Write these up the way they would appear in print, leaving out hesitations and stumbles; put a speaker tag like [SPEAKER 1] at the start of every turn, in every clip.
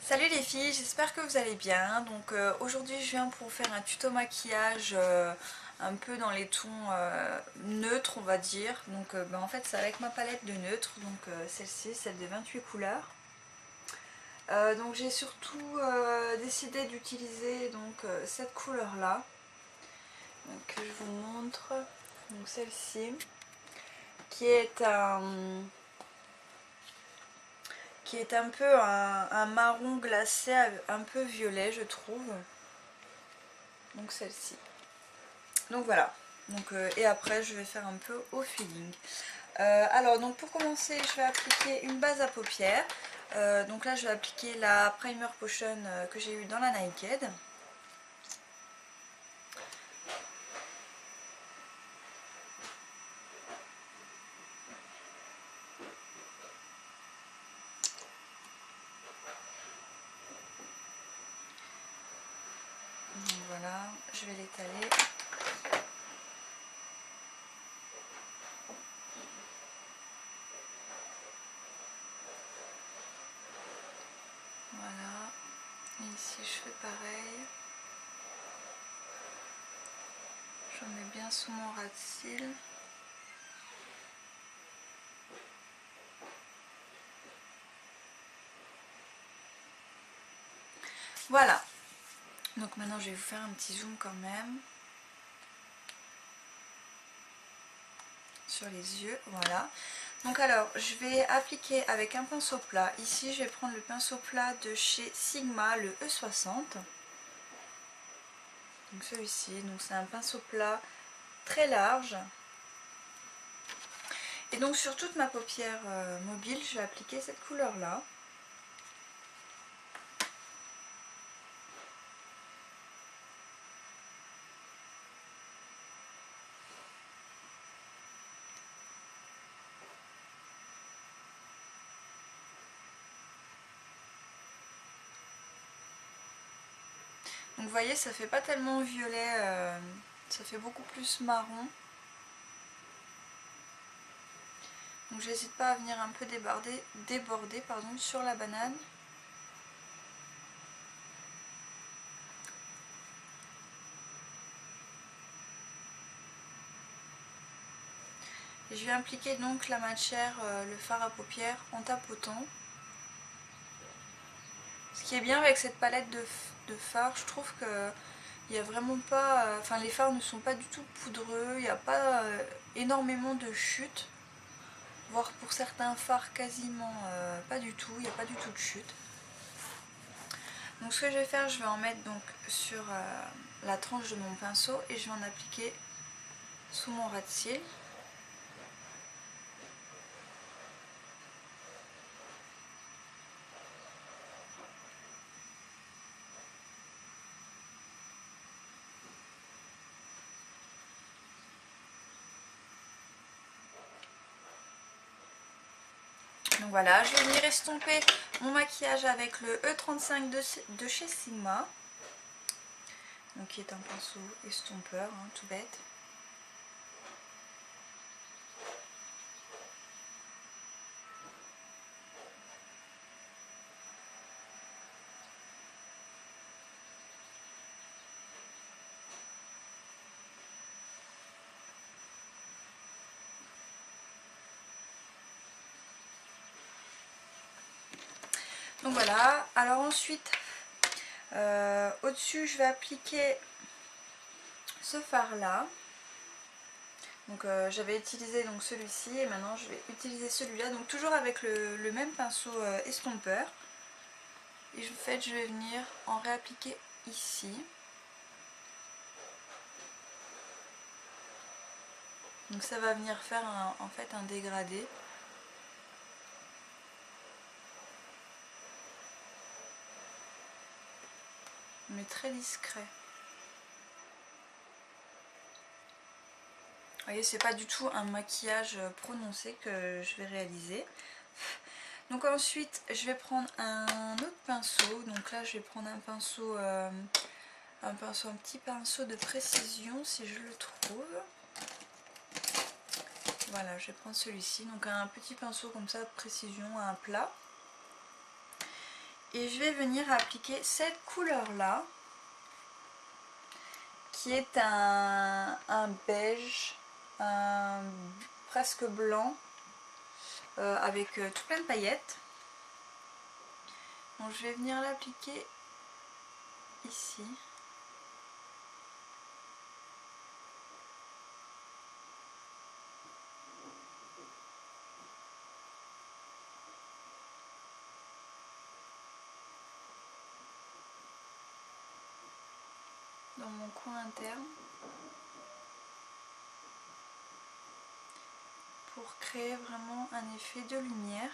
[SPEAKER 1] Salut les filles, j'espère que vous allez bien. Donc aujourd'hui je viens pour vous faire un tuto maquillage un peu dans les tons neutres on va dire. Donc en fait c'est avec ma palette de neutres, donc celle-ci, celle des 28 couleurs. Donc j'ai surtout décidé d'utiliser cette couleur là. Donc je vous montre, donc celle-ci qui est un peu un marron glacé, un peu violet je trouve. Donc celle-ci. Donc voilà. Et après je vais faire un peu au feeling. Alors donc pour commencer je vais appliquer une base à paupières. Donc là je vais appliquer la Primer Potion que j'ai eue dans la Naked. Donc voilà, je vais l'étaler. Voilà. Et ici je fais pareil. Je mets bien sous mon ras de cils. Voilà. Donc maintenant je vais vous faire un petit zoom quand même. Sur les yeux, voilà. Donc alors, je vais appliquer avec un pinceau plat. Ici, je vais prendre le pinceau plat de chez Sigma, le E60. Donc celui-ci, donc c'est un pinceau plat très large. Et donc sur toute ma paupière mobile, je vais appliquer cette couleur-là. Donc vous voyez, ça fait pas tellement violet, ça fait beaucoup plus marron. Donc j'hésite pas à venir un peu déborder sur la banane. Et je vais appliquer donc la matière, le fard à paupières en tapotant. Ce qui est bien avec cette palette de fards, je trouve que il n'y a vraiment pas, enfin les fards ne sont pas du tout poudreux, il n'y a pas énormément de chute, voire pour certains fards quasiment pas du tout, il n'y a pas du tout de chute. Donc ce que je vais faire, je vais en mettre donc sur la tranche de mon pinceau et je vais en appliquer sous mon ras de cils. Donc voilà, je vais venir estomper mon maquillage avec le E35 de chez Sigma. Donc qui est un pinceau estompeur, hein, tout bête. Donc voilà, alors ensuite au-dessus je vais appliquer ce fard là. Donc j'avais utilisé donc celui-ci et maintenant je vais utiliser celui-là, donc toujours avec le même pinceau estompeur. Et en fait je vais venir en réappliquer ici. Donc ça va venir faire en fait un dégradé. Mais très discret. Vous voyez, c'est pas du tout un maquillage prononcé que je vais réaliser. Donc ensuite, je vais prendre un autre pinceau. Donc là, je vais prendre un petit pinceau de précision si je le trouve. Voilà, je vais prendre celui-ci. Donc un petit pinceau comme ça de précision, un plat. Et je vais venir appliquer cette couleur là, qui est un beige, presque blanc, avec tout plein de paillettes. Donc je vais venir l'appliquer ici. Dans mon coin interne. Pour créer vraiment un effet de lumière.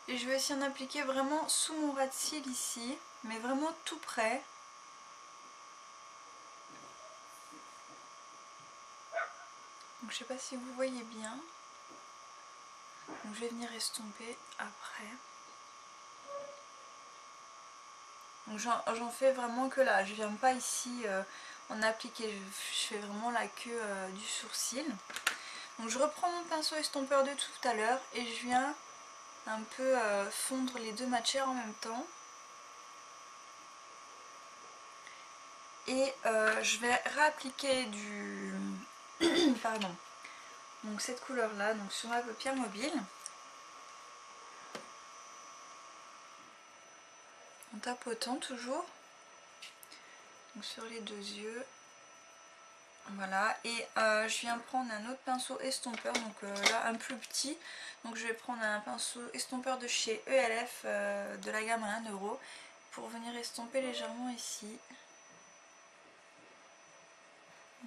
[SPEAKER 1] Et je vais aussi en appliquer vraiment sous mon ras de cils ici, mais vraiment tout près. Donc je sais pas si vous voyez bien. Donc je vais venir estomper après. Donc j'en fais vraiment que là, je viens pas ici en appliquer, je fais vraiment la queue du sourcil. Donc je reprends mon pinceau estompeur de tout à l'heure et je viens un peu fondre les deux matières en même temps. Et je vais réappliquer du... Pardon. Donc cette couleur là, donc sur ma paupière mobile. En tapotant toujours. Donc sur les deux yeux. Voilà. Et je viens prendre un autre pinceau estompeur. Donc là un plus petit. Donc je vais prendre un pinceau estompeur de chez ELF de la gamme à 1 €. Pour venir estomper légèrement ici.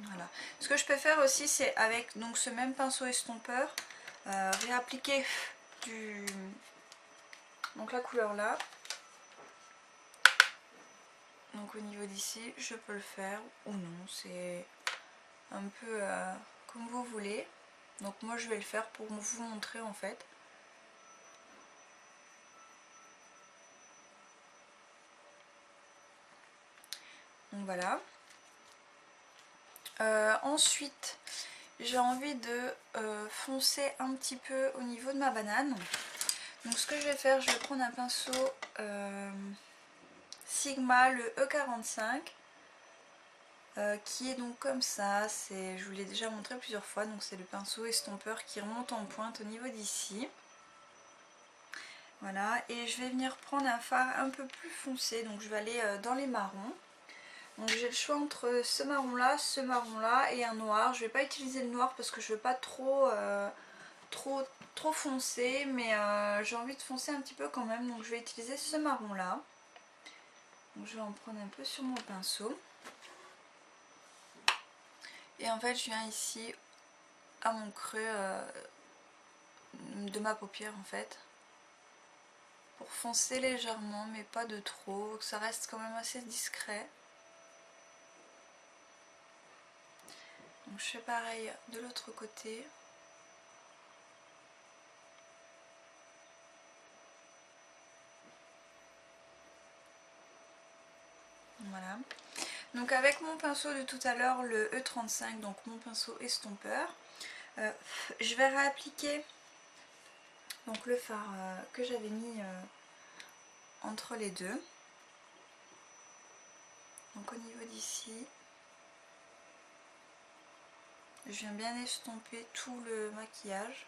[SPEAKER 1] Voilà. Ce que je peux faire aussi, c'est avec donc ce même pinceau estompeur, réappliquer donc la couleur là. Donc au niveau d'ici, je peux le faire ou non, c'est un peu comme vous voulez. Donc moi je vais le faire pour vous montrer en fait. Donc voilà. Ensuite, j'ai envie de foncer un petit peu au niveau de ma banane. Donc ce que je vais faire, je vais prendre un pinceau Sigma, le E45, qui est donc comme ça. Je vous l'ai déjà montré plusieurs fois, donc c'est le pinceau estompeur qui remonte en pointe au niveau d'ici. Voilà, et je vais venir prendre un fard un peu plus foncé, donc je vais aller dans les marrons. Donc j'ai le choix entre ce marron là et un noir. Je vais pas utiliser le noir parce que je veux pas trop foncé, mais j'ai envie de foncer un petit peu quand même, donc je vais utiliser ce marron là. Donc je vais en prendre un peu sur mon pinceau. Et en fait je viens ici à mon creux de ma paupière en fait. Pour foncer légèrement mais pas de trop, que ça reste quand même assez discret. Donc je fais pareil de l'autre côté. Voilà. Donc avec mon pinceau de tout à l'heure, le E35, donc mon pinceau estompeur, je vais réappliquer donc le fard que j'avais mis entre les deux. Donc au niveau d'ici, je viens bien estomper tout le maquillage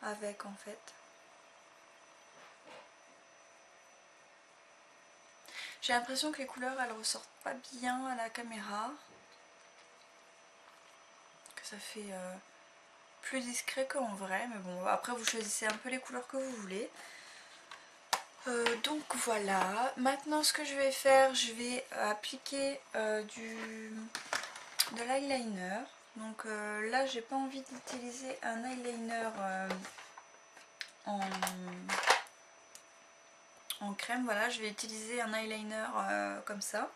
[SPEAKER 1] avec en fait. J'ai l'impression que les couleurs elles ressortent pas bien à la caméra, que ça fait plus discret qu'en vrai, mais bon après vous choisissez un peu les couleurs que vous voulez. Donc voilà, maintenant ce que je vais faire, je vais appliquer de l'eyeliner. Donc là j'ai pas envie d'utiliser un eyeliner en crème, voilà, je vais utiliser un eyeliner comme ça.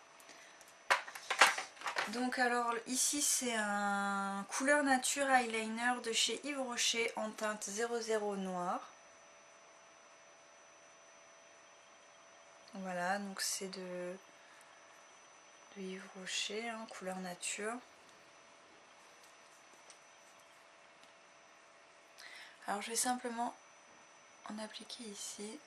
[SPEAKER 1] Donc alors ici c'est un couleur nature eyeliner de chez Yves Rocher en teinte 00 noir. Voilà, donc c'est de Yves Rocher, hein, couleur nature. Alors je vais simplement en appliquer ici.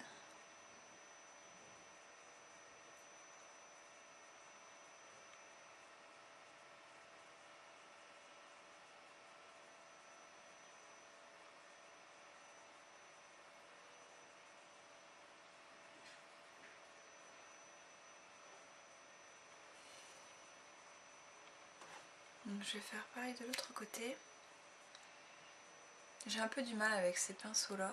[SPEAKER 1] je vais faire pareil de l'autre côté. J'ai un peu du mal avec ces pinceaux là.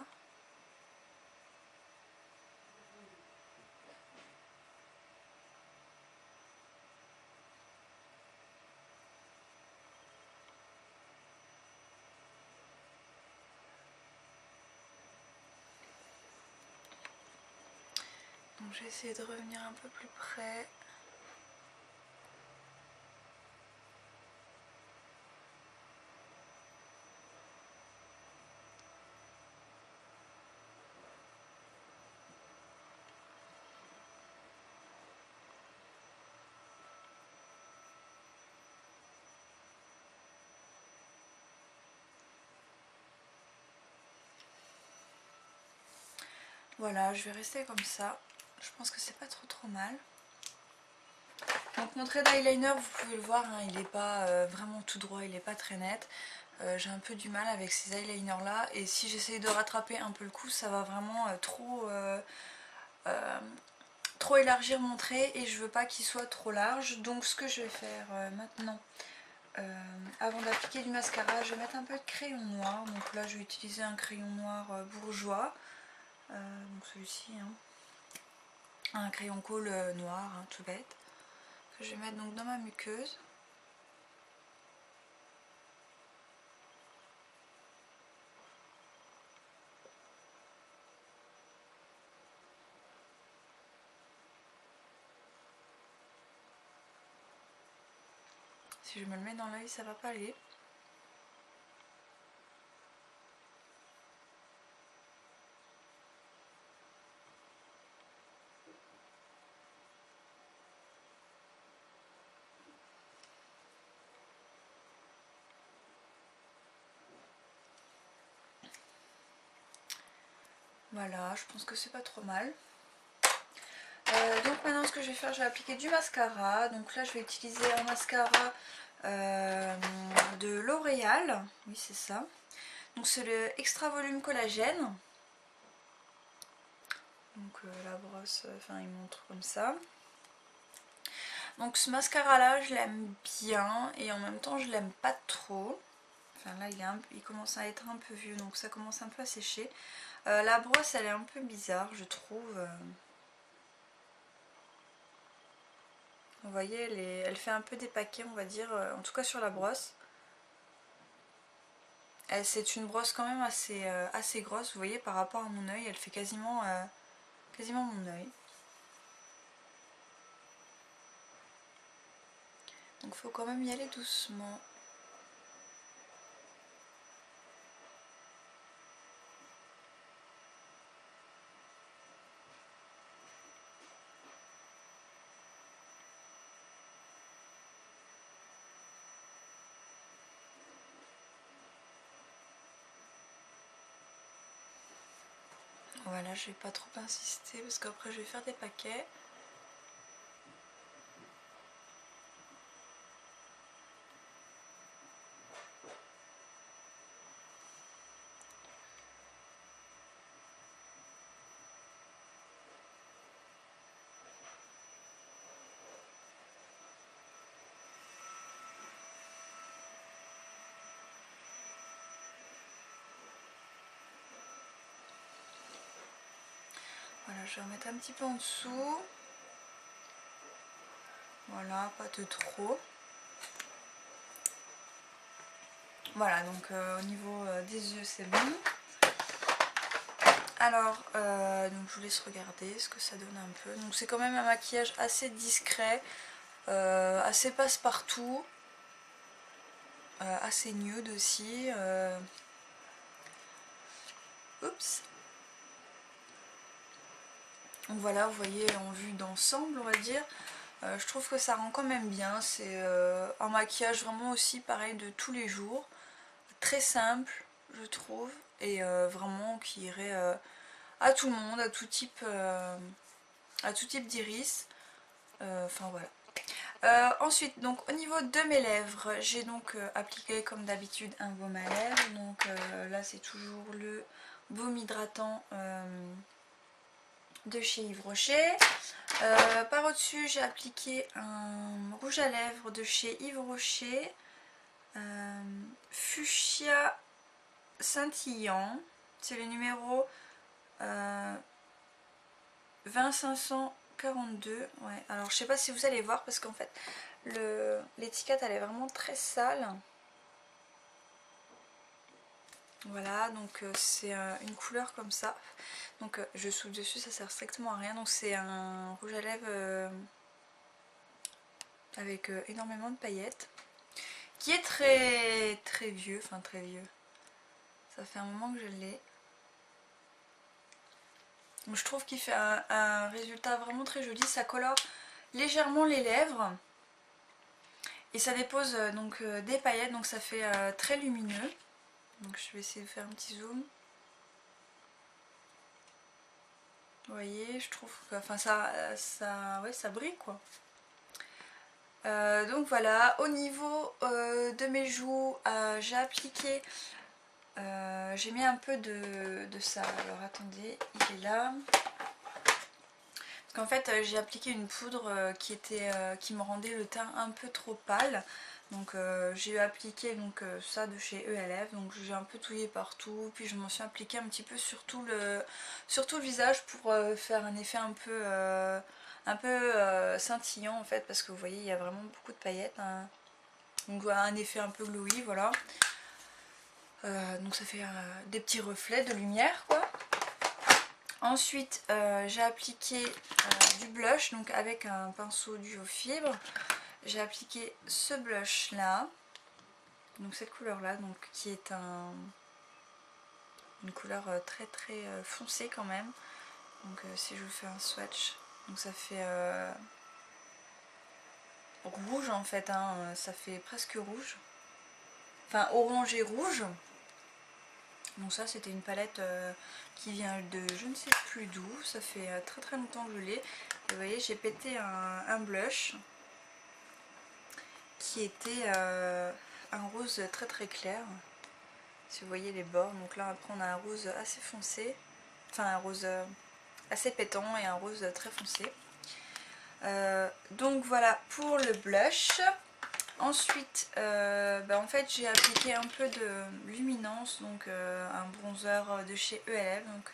[SPEAKER 1] Donc je vais essayer de revenir un peu plus près. Voilà, je vais rester comme ça. Je pense que c'est pas trop mal. Donc mon trait d'eyeliner, vous pouvez le voir, hein, il n'est pas vraiment tout droit, il n'est pas très net. J'ai un peu du mal avec ces eyeliners là, et si j'essaye de rattraper un peu le coup, ça va vraiment trop élargir mon trait, et je veux pas qu'il soit trop large. Donc ce que je vais faire maintenant, avant d'appliquer du mascara, je vais mettre un peu de crayon noir. Donc là je vais utiliser un crayon noir bourgeois, donc celui-ci, hein. Un crayon colle noir, hein, tout bête, que je vais mettre donc dans ma muqueuse. Si je me le mets dans l'œil, ça va pas aller. Voilà, je pense que c'est pas trop mal. Donc maintenant ce que je vais faire, je vais appliquer du mascara. Donc là je vais utiliser un mascara de L'Oréal. Oui, c'est ça. Donc c'est le Extra Volume Collagène. Donc la brosse, enfin il montre comme ça. Donc ce mascara là je l'aime bien, et en même temps je l'aime pas trop. Enfin là il commence à être un peu vieux, donc ça commence un peu à sécher. La brosse elle est un peu bizarre, je trouve. Vous voyez, elle fait un peu des paquets, on va dire, en tout cas sur la brosse. C'est une brosse quand même assez grosse, vous voyez, par rapport à mon œil, elle fait quasiment mon œil. Donc faut quand même y aller doucement. Voilà, je vais pas trop insister parce qu'après je vais faire des paquets. Voilà, je vais en mettre un petit peu en dessous. Voilà, pas de trop. Voilà, donc au niveau des yeux c'est bon. Alors, donc je vous laisse regarder ce que ça donne un peu. Donc c'est quand même un maquillage assez discret, assez passe-partout, assez nude aussi. Oups. Donc voilà, vous voyez en vue d'ensemble, on va dire. Je trouve que ça rend quand même bien. C'est un maquillage vraiment aussi pareil de tous les jours. Très simple, je trouve. Et vraiment qui irait à tout le monde, à tout type d'iris. Enfin voilà. Ensuite, donc au niveau de mes lèvres, j'ai donc appliqué comme d'habitude un baume à lèvres. Donc là c'est toujours le baume hydratant de chez Yves Rocher. Par au-dessus j'ai appliqué un rouge à lèvres de chez Yves Rocher. Fuchsia scintillant, c'est le numéro 20542. Ouais, alors je sais pas si vous allez voir parce qu'en fait l'étiquette elle est vraiment très sale. Voilà, donc c'est une couleur comme ça. Donc je souffle dessus, ça sert strictement à rien. Donc c'est un rouge à lèvres avec énormément de paillettes, qui est très vieux, enfin très vieux. Ça fait un moment que je l'ai. Donc je trouve qu'il fait un résultat vraiment très joli. Ça colore légèrement les lèvres. Et ça dépose donc des paillettes, donc ça fait très lumineux. Donc je vais essayer de faire un petit zoom. Vous voyez, je trouve que enfin ouais, ça brille quoi. Donc voilà, au niveau de mes joues, j'ai appliqué, j'ai mis un peu de ça. Alors attendez, il est là. Parce qu'en fait j'ai appliqué une poudre qui me rendait le teint un peu trop pâle. Donc j'ai appliqué ça de chez ELF, donc j'ai un peu touillé partout, puis je m'en suis appliqué un petit peu sur tout le visage pour faire un effet un peu scintillant en fait, parce que vous voyez il y a vraiment beaucoup de paillettes, hein. Donc voilà, un effet un peu glowy, voilà. Donc ça fait des petits reflets de lumière quoi. Ensuite j'ai appliqué du blush, donc avec un pinceau duo fibre. J'ai appliqué ce blush là, donc cette couleur là, donc qui est une couleur très foncée quand même. Donc si je vous fais un swatch, donc ça fait rouge en fait, hein, ça fait presque rouge, enfin orange et rouge. Donc ça c'était une palette qui vient de je ne sais plus d'où, ça fait très longtemps que je l'ai. Vous voyez, j'ai pété un blush qui était un rose très clair, si vous voyez les bords. Donc là après on a un rose assez foncé, enfin un rose assez pétant et un rose très foncé. Donc voilà pour le blush. Ensuite en fait j'ai appliqué un peu de luminance, donc un bronzer de chez ELF, donc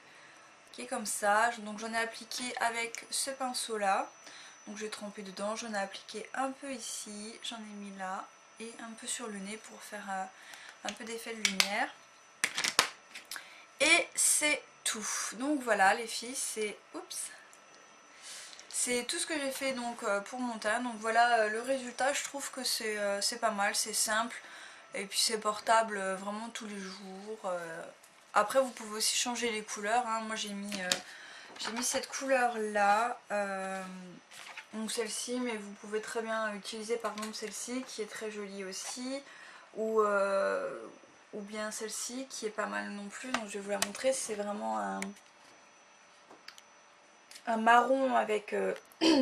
[SPEAKER 1] qui est comme ça. Donc j'en ai appliqué avec ce pinceau là, donc j'ai trempé dedans, j'en ai appliqué un peu ici, j'en ai mis là et un peu sur le nez pour faire un peu d'effet de lumière. Et c'est tout. Donc voilà les filles, c'est tout ce que j'ai fait donc pour mon teint. Donc voilà le résultat, je trouve que c'est pas mal, c'est simple et puis c'est portable vraiment tous les jours. Après vous pouvez aussi changer les couleurs, hein. Moi j'ai mis cette couleur là, donc celle-ci, mais vous pouvez très bien utiliser par exemple celle-ci qui est très jolie aussi, ou bien celle-ci qui est pas mal non plus. Donc je vais vous la montrer, c'est vraiment un marron avec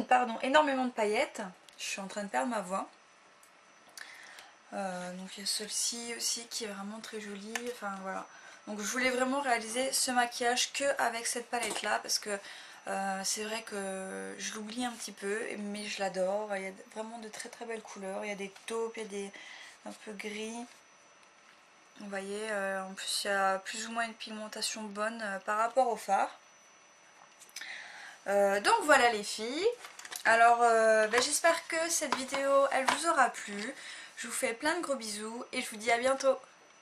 [SPEAKER 1] pardon, énormément de paillettes. Je suis en train de perdre ma voix. Donc il y a celle-ci aussi qui est vraiment très jolie, enfin voilà. Donc je voulais vraiment réaliser ce maquillage que avec cette palette là, parce que c'est vrai que je l'oublie un petit peu, mais je l'adore. Il y a vraiment de très belles couleurs, il y a des taupes, il y a des un peu gris. Vous voyez, en plus il y a plus ou moins une pigmentation bonne par rapport au fard. Donc voilà les filles. Alors j'espère que cette vidéo elle vous aura plu. Je vous fais plein de gros bisous et je vous dis à bientôt.